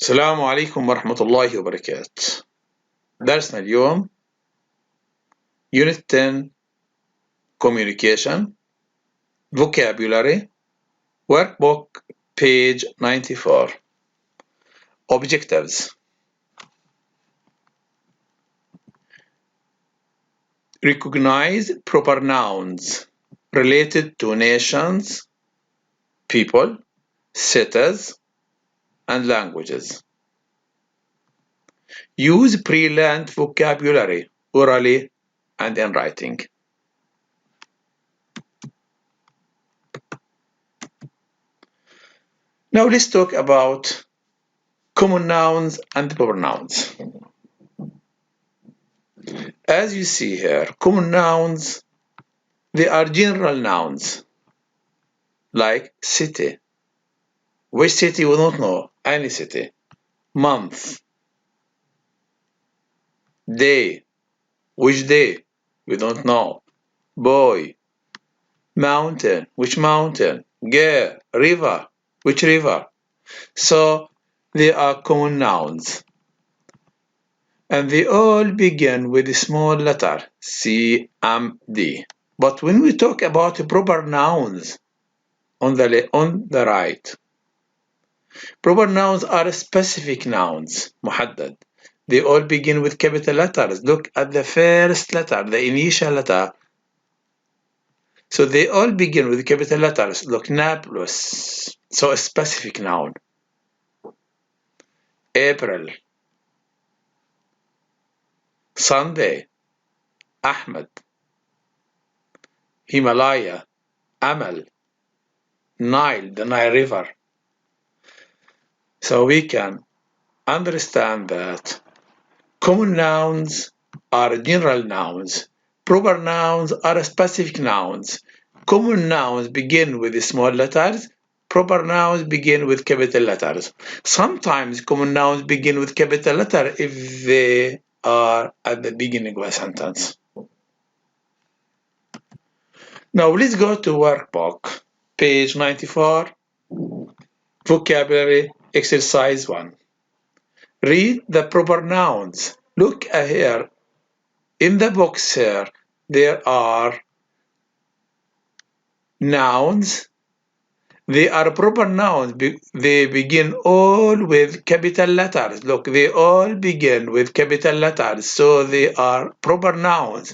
السلام عليكم ورحمة الله وبركاته. درسنا اليوم Unit 10 Communication Vocabulary Workbook page 94. Objectives. Recognize proper nouns related to nations, people, cities, and languages. Use pre-learned vocabulary orally and in writing. Now let's talk about common nouns and proper nouns. As you see here, common nouns, they are general nouns like city. Which city we don't know? Any city. Month. Day. Which day? We don't know. Boy. Mountain. Which mountain? Girl. River. Which river? So they are common nouns. And they all begin with a small letter, C, M, D. But when we talk about proper nouns on the right, proper nouns are specific nouns, محدد. They all begin with capital letters. Look at the first letter, the initial letter. So they all begin with capital letters. Look, Naples. So a specific noun. April. Sunday. Ahmed. Himalaya. Amal. Nile, the Nile River. So we can understand that common nouns are general nouns. Proper nouns are specific nouns. Common nouns begin with small letters. Proper nouns begin with capital letters. Sometimes common nouns begin with capital letter if they are at the beginning of a sentence. Now let's go to workbook, page 94, vocabulary exercise 1. Read the proper nouns. Look here. In the box here, there are nouns. They are proper nouns. They begin all with capital letters. Look, they all begin with capital letters. So they are proper nouns.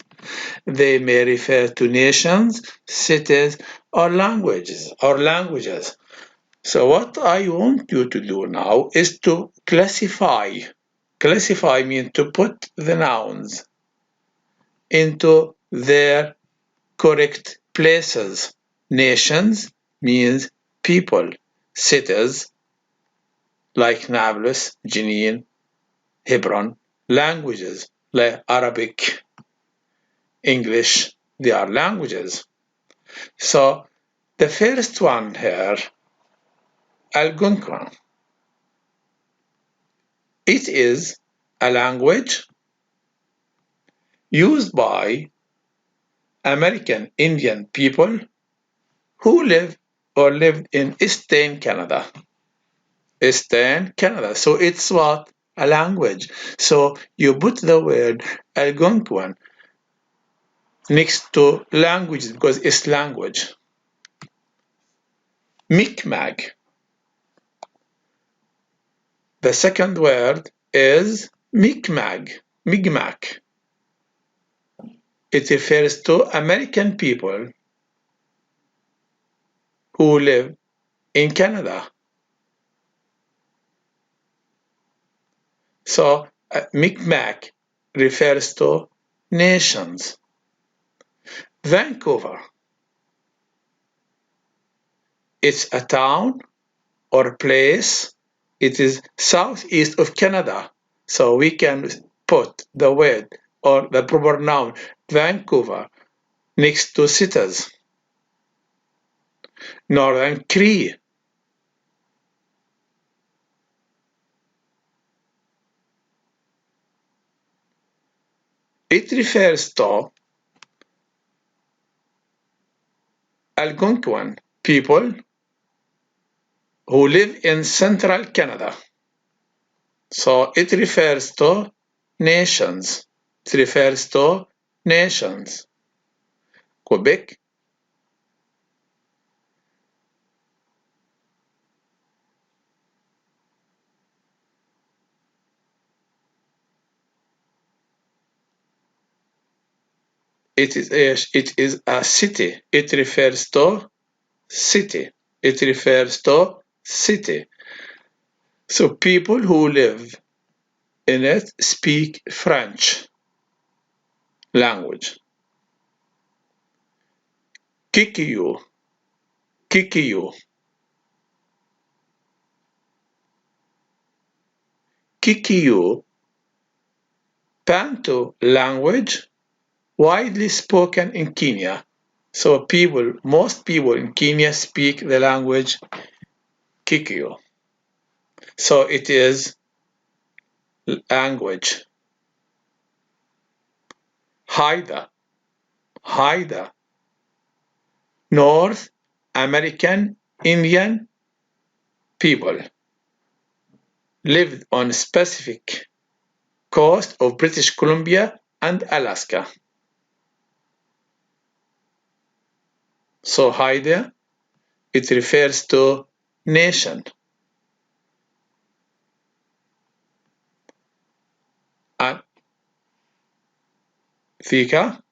They may refer to nations, cities, or languages. So what I want you to do now is to classify. Classify means to put the nouns into their correct places. Nations means people. Cities like Nablus, Jenin, Hebron. Languages like Arabic, English, they are languages. So the first one here, Algonquin. It is a language used by American Indian people who live or lived in Eastern Canada. Eastern Canada. So it's what? A language. So you put the word Algonquin next to languages because it's language. Mi'kmaq. The second word is Mi'kmaq. Mi'kmaq. It refers to American people who live in Canada. So Mi'kmaq refers to nations. Vancouver. It's a town or place. It is southeast of Canada. So we can put the word or the proper noun Vancouver next to cities. Northern Cree. It refers to Algonquin people who live in central Canada. So it refers to nations. It refers to nations. Quebec, it is a city. It refers to city. It refers to city. So people who live in it speak French language. Kikiyu, Kikiyu, Kikiyu, Bantu language widely spoken in Kenya. So most people in Kenya speak the language Kikiyu. So it is language. Haida, Haida, North American Indian people lived on specific coast of British Columbia and Alaska. So Haida, it refers to nation. And Thika,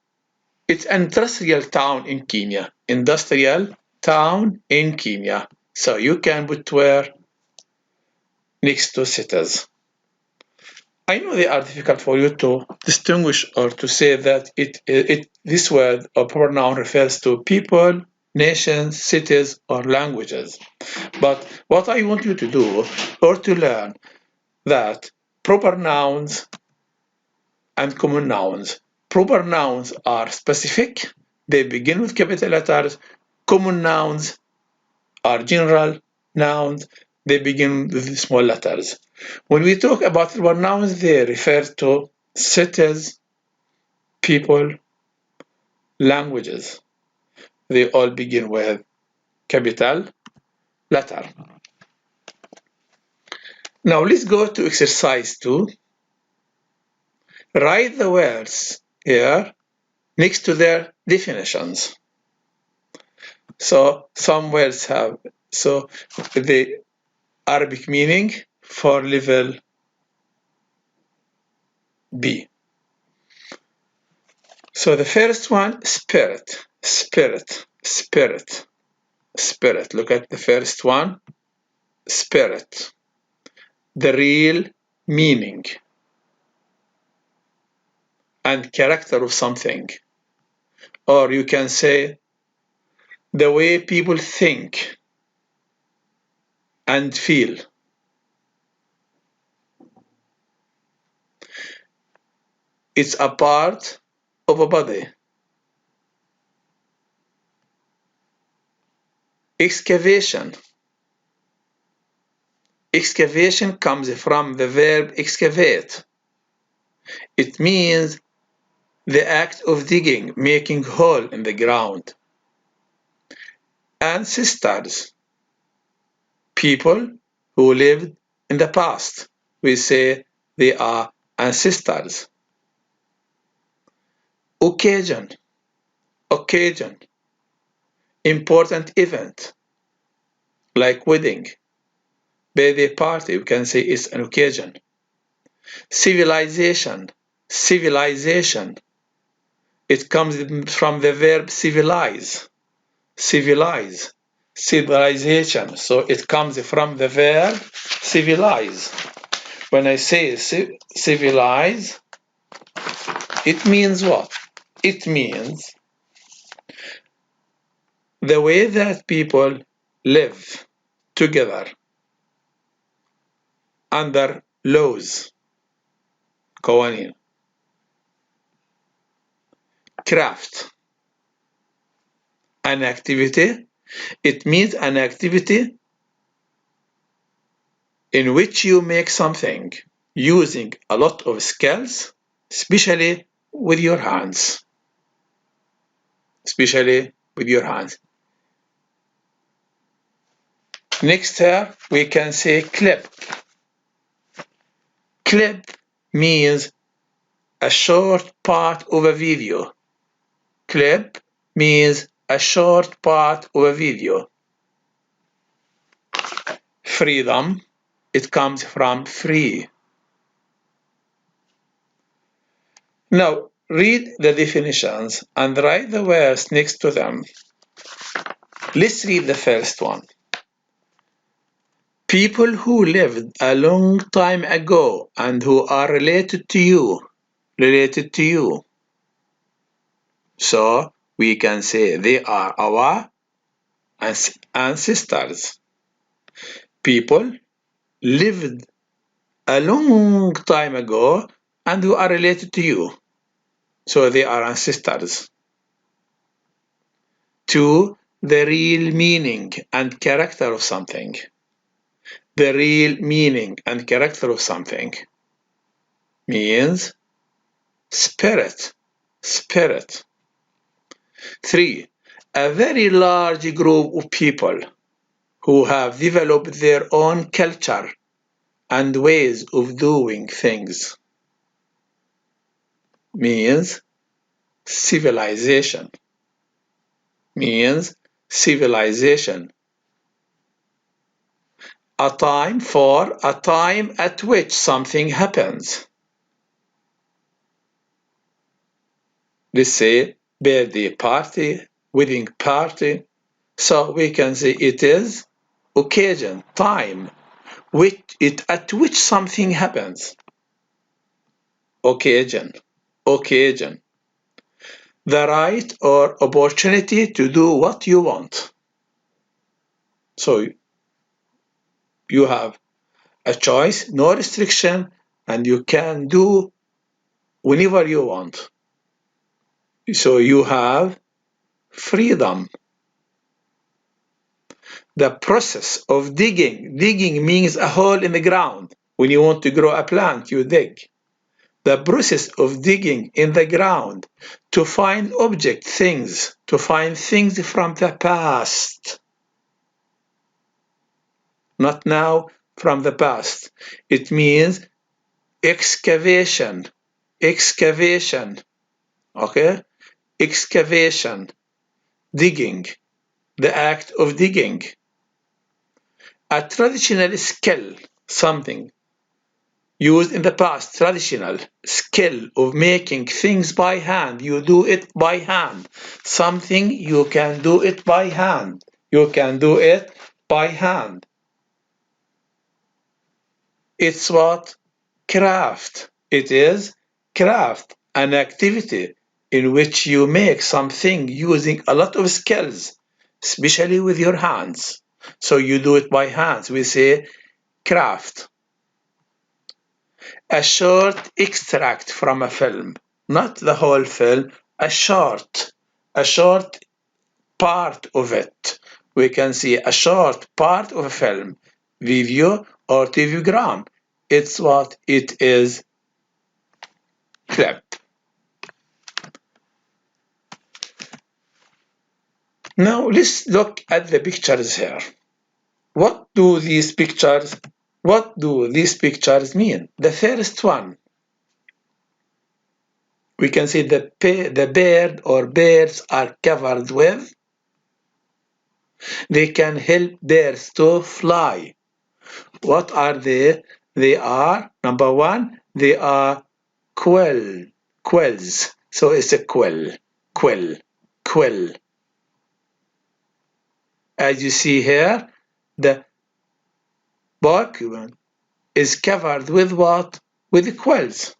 it's an industrial town in Kenya. Industrial town in Kenya. So you can put where next to cities. I know they are difficult for you to distinguish or to say that this word or pronoun refers to people, nations, cities, or languages. But what I want you to do or to learn that proper nouns and common nouns. Proper nouns are specific. They begin with capital letters. Common nouns are general nouns. They begin with small letters. When we talk about proper nouns, they refer to cities, people, languages. They all begin with capital letter. Now let's go to exercise 2. Write the words here next to their definitions. So some words have the Arabic meaning for level B. So the first one, spirit, spirit, spirit, spirit. Look at the first one, spirit. The real meaning and character of something. Or you can say the way people think and feel. It's a part of a body. Excavation. Excavation comes from the verb excavate. It means the act of digging, making hole in the ground. Ancestors, people who lived in the past. We say they are ancestors. Occasion, occasion, important event, like wedding, birthday party, we can say it's an occasion. Civilization, civilization, it comes from the verb civilize, civilize, civilization, so it comes from the verb civilize. When I say civilize, it means what? It means the way that people live together under laws, قوانين. Craft, an activity. It means an activity in which you make something using a lot of skills, especially with your hands. Especially with your hands. Next here, we can say clip. Clip means a short part of a video. Clip means a short part of a video. Freedom, it comes from free. Now, read the definitions and write the words next to them. Let's read the first one. People who lived a long time ago and who are related to you. Related to you. So, we can say they are our ancestors. People lived a long time ago and who are related to you. So they are ancestors. 2. The real meaning and character of something. The real meaning and character of something means spirit. Spirit. 3. A very large group of people who have developed their own culture and ways of doing things means civilization. Means civilization. A time for a time at which something happens. Let's say birthday party, wedding party. So we can say it is occasion, time, at which something happens. Occasion, occasion. The right or opportunity to do what you want. So you have a choice, no restriction, and you can do whenever you want. So you have freedom. The process of digging. Digging means a hole in the ground. When you want to grow a plant, you dig. The process of digging in the ground to find things from the past. Not now, from the past. It means excavation. Excavation. Okay? Excavation. Digging. The act of digging. A traditional skill, something used in the past, traditional skill of making things by hand. You do it by hand. Something you can do it by hand. You can do it by hand. It's what? Craft. It is craft, an activity in which you make something using a lot of skills, especially with your hands. So you do it by hands. We say craft. A short extract from a film, not the whole film, a short part of it. We can see a short part of a film, video or TVgram. It's what it is, clip. Now let's look at the pictures here. What do these pictures mean? The first one, we can see the bird or birds are covered with. They can help birds to fly. What are they? They are, number one, they are quills. So it's a quill. As you see here, the document is covered with what? With quills.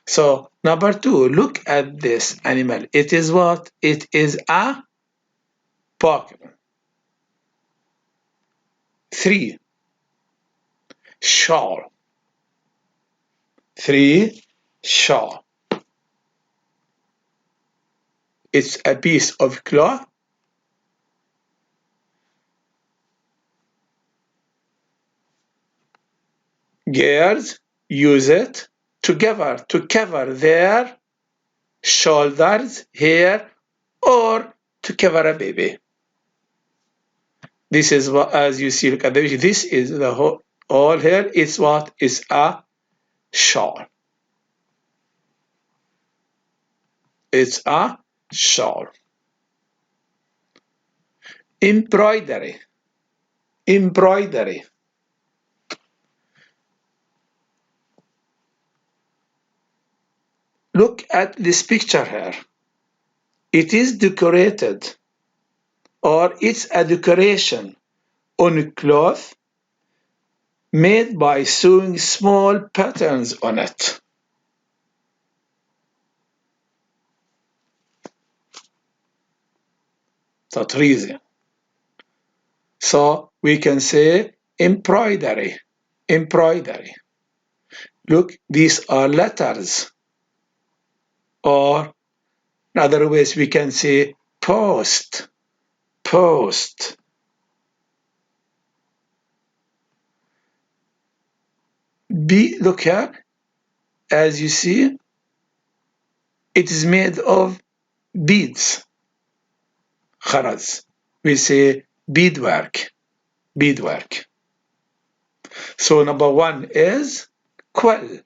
So number two, look at this animal. It is what? It is a Pokemon. 3. Shawl. 3. Shawl. It's a piece of cloth. Girls use it to cover their shoulders, hair, or to cover a baby. This is what, as you see, look at the, this is the whole, all here is what is a shawl. It's a shawl. Embroidery. Embroidery. Look at this picture here. It is decorated, or it's a decoration on cloth made by sewing small patterns on it. تطريزة. So we can say embroidery. Embroidery. Look, these are letters. Or in other ways we can say post. Post. Look here, as you see, it is made of beads. خرز. We say beadwork. Beadwork. So number one is quill.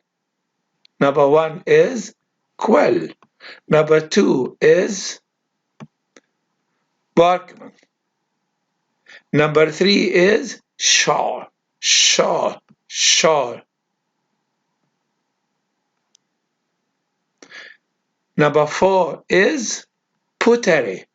Number one is quill. Number two is workman. Number three is shawl. Shawl. Shawl. Number four is pottery.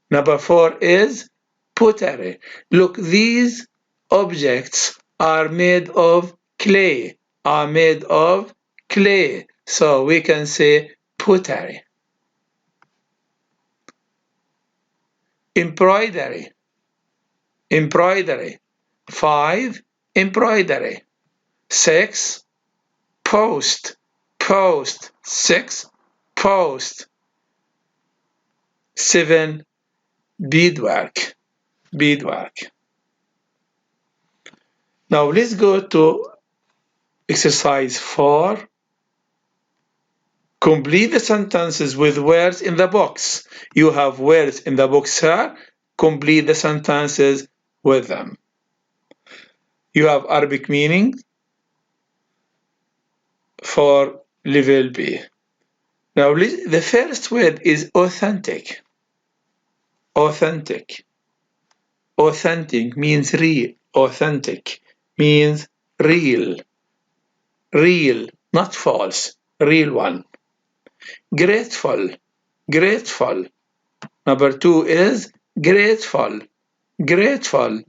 Number four is pottery. Look, these objects are made of clay. Are made of clay. So we can say pottery. Embroidery. Embroidery. 5. Embroidery. 6. Post. Post. 6. Post. 7. Beadwork. Beadwork. Now let's go to exercise 4. Complete the sentences with words in the box. You have words in the box here. Complete the sentences with them. You have Arabic meaning for level B. Now the first word is authentic. Authentic. Authentic means real. Authentic means real. Real, not false. Real one. Grateful. Grateful. Number 2 is grateful. Grateful.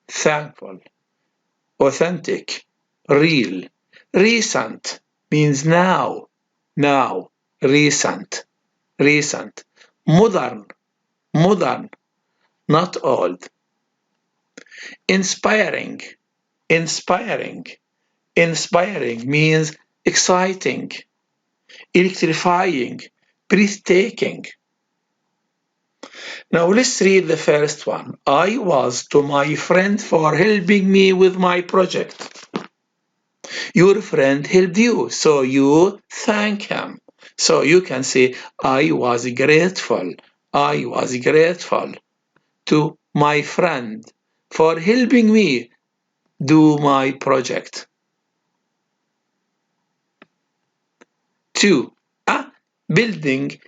Thankful. Authentic. Real. Recent means now. Now. Recent. Recent. Modern. Modern. Not old. Inspiring. Inspiring. Inspiring means exciting, electrifying, breathtaking. Now let's read the first one. I was to my friend for helping me with my project. Your friend helped you, so you thank him. So you can say, I was grateful. I was grateful to my friend for helping me do my project. 2. A building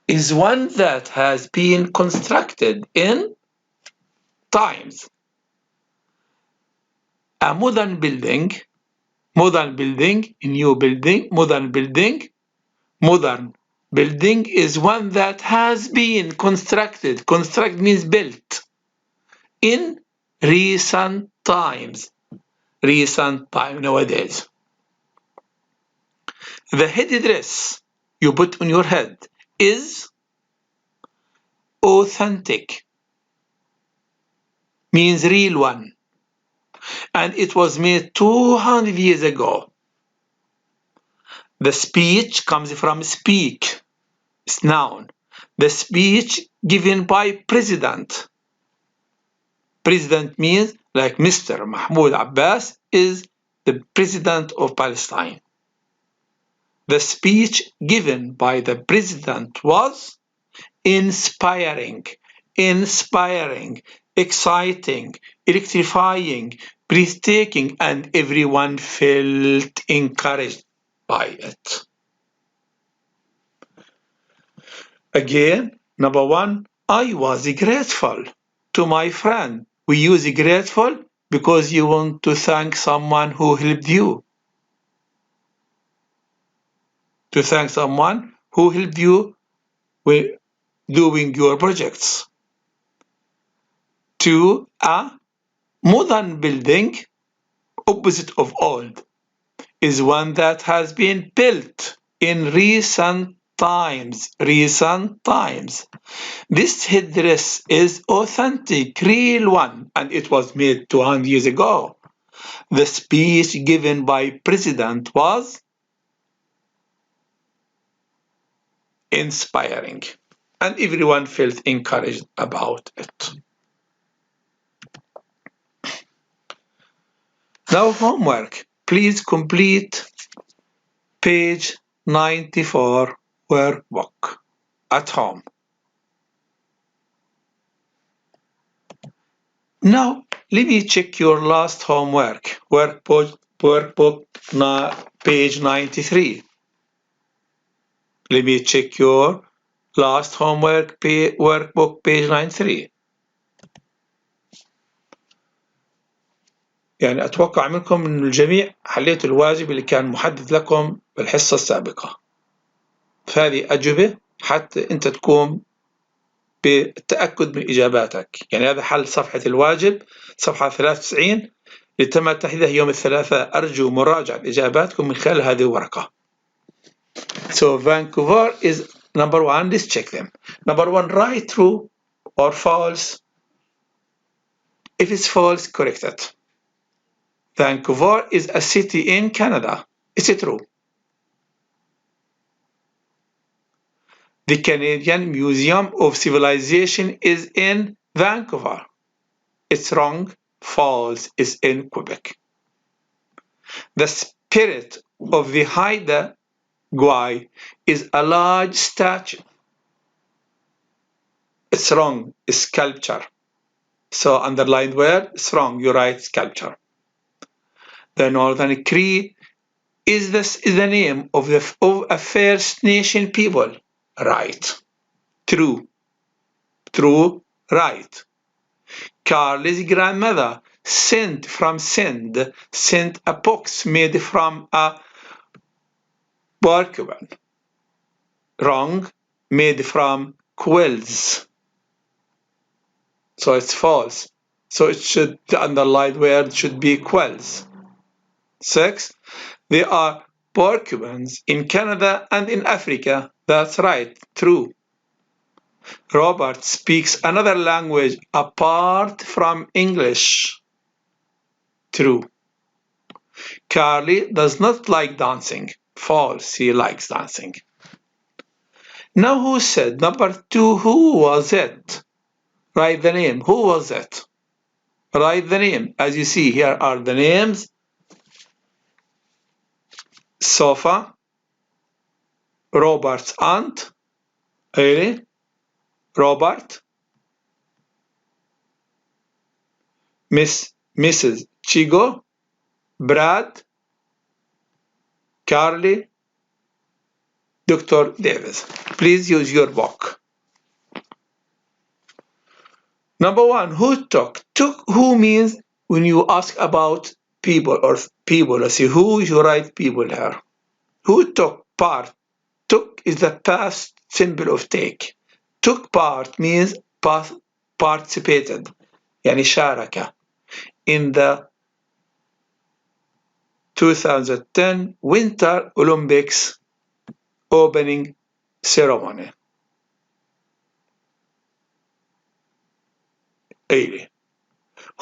is one that has been constructed in times. A modern building, a new building, modern building is one that has been constructed. Construct means built in recent times. Recent time nowadays. The headdress you put on your head is authentic, means real one, and it was made 200 years ago. The speech comes from speak, it's noun. The speech given by president. President means like Mr. Mahmoud Abbas is the president of Palestine. The speech given by the president was inspiring. inspiring, exciting, electrifying, breathtaking, and everyone felt encouraged by it. Again, number one, I was grateful to my friend. We use grateful because you want to thank someone who helped you. To thank someone who helped you with doing your projects. To a modern building, opposite of old, is one that has been built in recent times. This headdress is authentic, real one, and it was made 200 years ago. The speech given by President was inspiring, and everyone felt encouraged about it. Now homework. Please complete page 94 workbook at home. Now, let me check your last homework, workbook page 93. Let me check your last homework workbook page 93. يعني أتوقع منكم أن الجميع حليتوا الواجب اللي كان محدد لكم بالحصة السابقة. فهذه أجوبة حتى أنت تقوم بالتأكد من إجاباتك. يعني هذا حل صفحة الواجب صفحة 93 اللي تم تحديدها يوم الثلاثاء. أرجو مراجعة إجاباتكم من خلال هذه الورقة. So Vancouver is number one. Let's check them. Number one, right, true or false. If it's false, correct it. Vancouver is a city in Canada. Is it true? The Canadian Museum of Civilization is in Vancouver. It's wrong. False is in Quebec. The spirit of the Haida Gwaii is a large statue. It's wrong. It's sculpture. So underlined word, it's wrong. You write sculpture. The Northern Cree is the name of a First Nation people. Right. True. True. Right. Carly's grandmother sent a box made from a porcupine. Wrong. Made from quills. So it's false. So the underlined word should be quills. 6. There are porcupines in Canada and in Africa. That's right. True. Robert speaks another language apart from English. True. Carly does not like dancing. False. He likes dancing. Now who said? Number 2, who was it? Write the name. Who was it? Write the name. As you see, here are the names. Sofa, Robert's aunt, really? Robert, Mrs. Chigo, Brad, Carly, Dr. Davis. Please use your book. Number 1, who took? Took, who means when you ask about people or people, let's see who, you write people here. Who took part? Took is the past symbol of take. Took part means participated. يعني شارك in the 2010 Winter Olympics opening ceremony.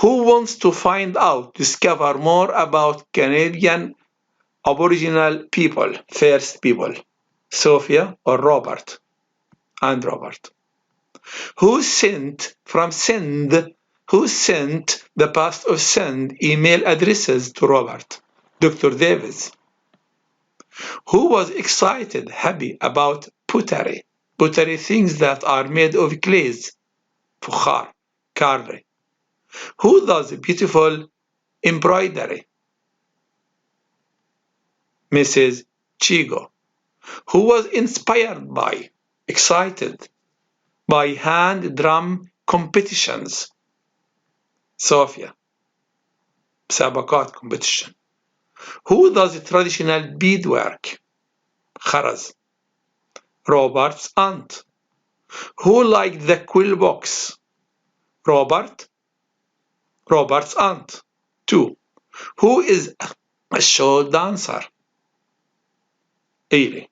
Who wants to find out, discover more about Canadian Aboriginal people, First People? Sophia or Robert? And Robert. Who sent the past of send email addresses to Robert? Dr. Davis. Who was excited, happy about pottery? Pottery, things that are made of clays. فخار. Carly. Who does beautiful embroidery? Mrs. Chigo. Who was inspired by, excited by hand drum competitions? Sophia. مسابقات competition. Who does traditional beadwork? خرز. Robert's aunt. Who liked the quill box? Robert's aunt. 2. Who is a show dancer? Ailey.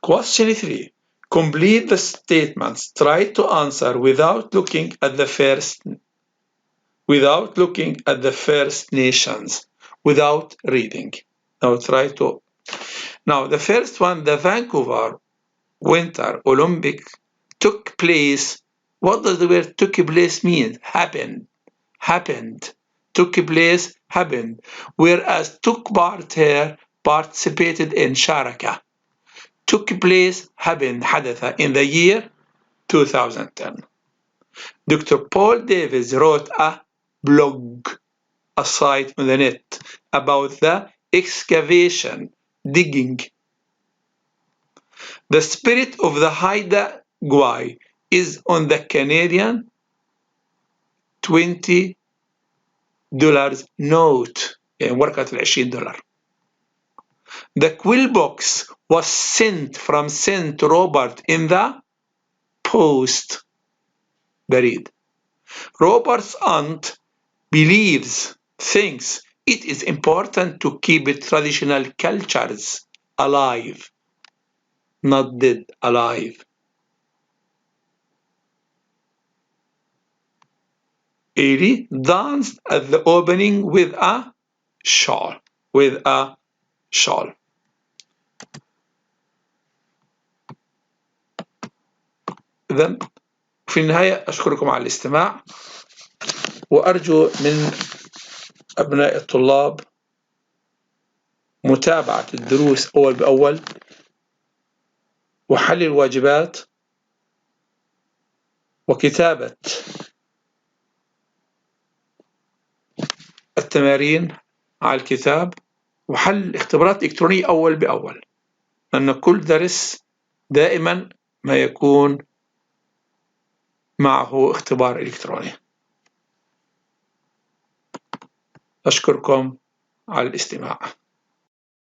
Question 3. Complete the statements. Try to answer without looking at the First Nations, without reading. Now the first one, the Vancouver Winter Olympic took place. What does the word took place mean? Happened. Took place, happened. Whereas took part here, participated in شارك. Took place, happened, حدث in the year 2010. Dr. Paul Davies wrote a blog, a site on the net, about the excavation, digging. The spirit of the Haida Gwaii is on the Canadian $20 note. يعني ورقة $20. The quill box was sent from St. Robert in the post. بريد. Robert's aunt thinks it is important to keep traditional cultures alive, not dead, alive. Ailey danced at the opening with a shawl. إذن في النهاية أشكركم على الاستماع، وأرجو من أبناء الطلاب متابعة الدروس أول بأول، وحل الواجبات، وكتابة التمارين على الكتاب، وحل الاختبارات الإلكترونية أول بأول، لأن كل درس دائما ما يكون معه اختبار إلكتروني. أشكركم على الاستماع.